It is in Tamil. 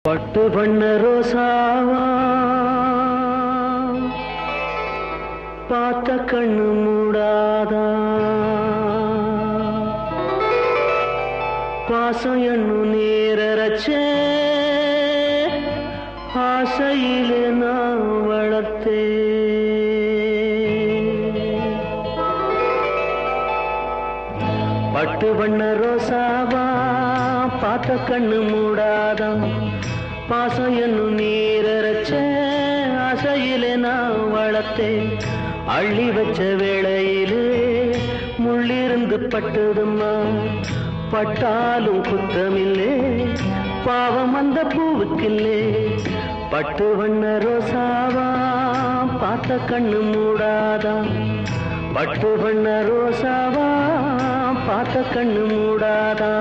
பட்டு பண்ண ரோசாவா பார்த்த கண்ணு மூடாதா பாசம் என்னும் நேரச்சே ஆசையிலே நான் வளர்த்தே பட்டு பண்ண ரோசாவா பார்த்த கண்ணு மூடாதா பாசம் என்னும் நீரச்ச ஆசையிலே நான் வளர்த்தேன் அள்ளி வச்ச வேளையிலே முள்ளிருந்து பட்டதும்மா பட்டாலும் குத்தமில்லே பாவம் அந்த பூவுக்கில்லே பட்டு வண்ண ரோசாவா பார்த்த கண்ணு மூடாதா பட்டு வண்ண ரோசாவா பார்த்த கண்ணு மூடாதா